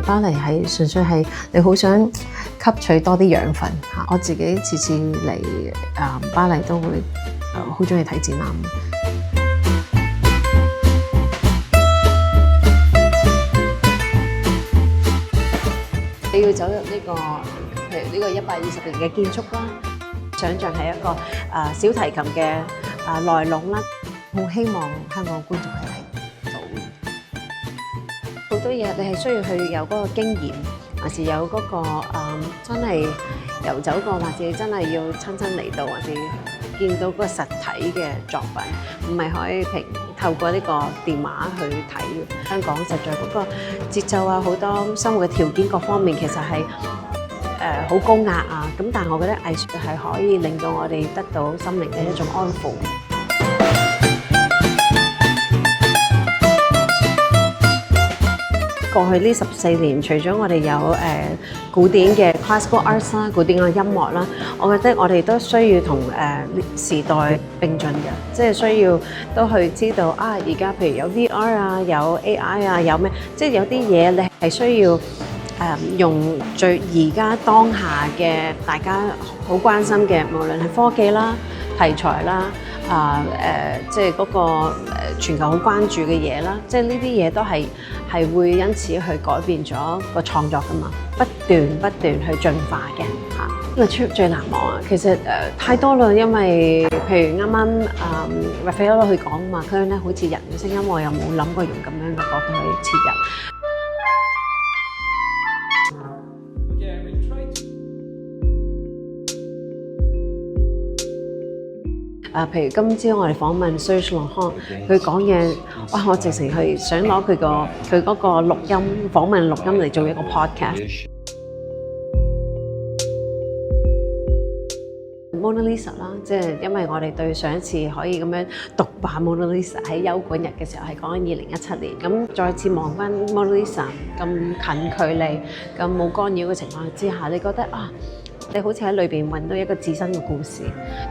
嚟巴黎係純粹係你好想吸取多啲養分嚇。我自己次次嚟巴黎都會好中意睇展覽。你要走入呢個，譬如呢個120年嘅建築啦，想像係一個小提琴嘅來龍啦，好希望香港觀眾係睇到好多嘢，你係需要去有嗰個經驗，還是有嗰個真係遊走過，或者真係要親身嚟到，或者見到嗰個實體嘅作品，唔係可以透過呢個電話去睇。香港實在嗰個節奏啊，好多生活嘅條件各方面其實係好高壓啊。咁但係我覺得藝術係可以令到我哋得到心靈嘅一種安撫。過去呢14年，除咗我哋有古典嘅 classical arts 啦，古典嘅音樂啦，我覺得我哋都需要同時代並進嘅，即係需要都去知道啊！而家譬如有 VR 啊，有 AI 啊，有咩？即係有啲嘢你係需要用最而家當下嘅大家好關心嘅，無論係科技啦、題材啦。即係嗰個全球好關注嘅嘢啦，即係呢啲嘢都係會因此去改變咗個創作㗎嘛，不斷去進化嘅嚇。呢個 trip 最難忘啊，其實太多啦，因為譬如啱啱Raffaello 去講嘛，佢咧好似人嘅聲音，我又冇諗過用咁樣嘅角度去切入。譬如今朝我哋訪問 Serge Laurent，佢講嘢，哇！我直情係想攞佢嗰個錄音訪問錄音嚟做一個 podcast。Mona Lisa 啦，即係因為我哋對上一次可以咁樣獨霸 Mona Lisa 喺休館日嘅時候係講緊2017年，咁再次望翻 Mona Lisa 咁近距離、咁冇干擾嘅情況之下，你覺得啊？你好似喺裏邊揾到一個自身嘅故事，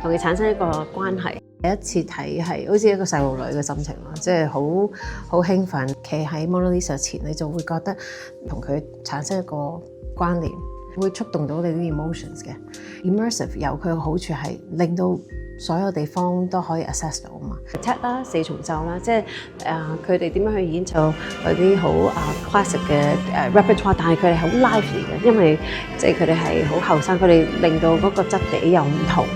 同佢產生一個關係。第一次睇係好似一個細路女嘅心情咯，即係好興奮，企喺 Mona Lisa 前，你就會覺得同佢產生一個關聯，會觸動到你啲 emotions 嘅。Immersive 有佢嘅好處係令到所有地方都可以 access 到啊嘛。Quartet 啦，四重奏啦，即係佢哋點樣去演奏嗰啲好classic 嘅repertoire， 但係佢哋好 lively 嘅，因為即係佢哋係好後生，佢哋令到嗰個質地又唔同。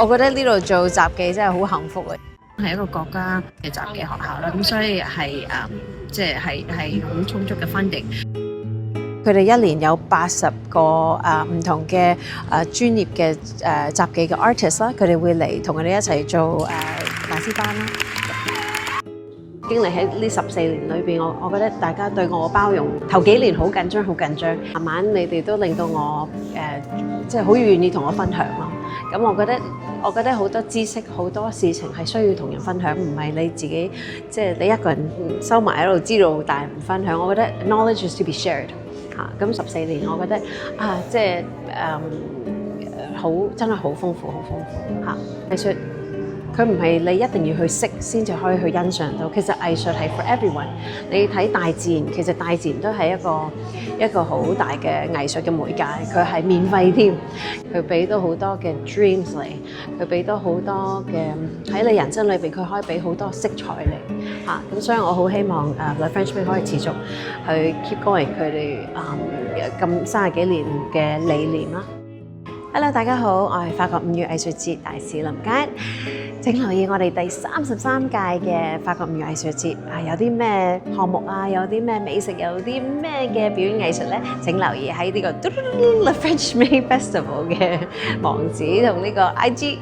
我覺得呢度做雜技真係好幸福嘅，係一個國家嘅雜技學校啦，咁所以係即係好充足嘅 funding。佢哋一年有80個唔同嘅專業嘅雜技嘅 artist 啦，佢哋會嚟同佢哋一齊做大師班啦。經歷喺呢14年裏邊，我覺得大家對我嘅包容，頭幾年好緊張，慢慢你哋都令到我即係好願意同我分享咯。咁我覺得好多知識、好多事情係需要同人分享，唔係你自己即係你一個人收埋喺度知道，但係唔分享。我覺得 knowledge is to be shared 嚇。咁14年，我覺得即係真係好豐富嚇藝術。佢唔係你一定要去識先至可以去欣賞到，其實藝術係 for everyone。你睇大自然，其實大自然都係一個好大嘅藝術嘅媒介，佢係免費添，佢俾到好多嘅 dreams 你，佢俾到好多嘅喺你人生裏邊，佢可以俾好多色彩你嚇。咁所以我好希望The French Bay 可以持續去 keep going 佢哋咁30幾年嘅理念啦。Hello， 大家好，我係法國5月藝術節大使林佳。請留意我哋第33屆嘅法國5月藝術節有啲咩項目啊？有啲咩美食？有啲咩嘅表演藝術咧？請留意喺呢個 The French Bay Festival 嘅網址同呢個 IG。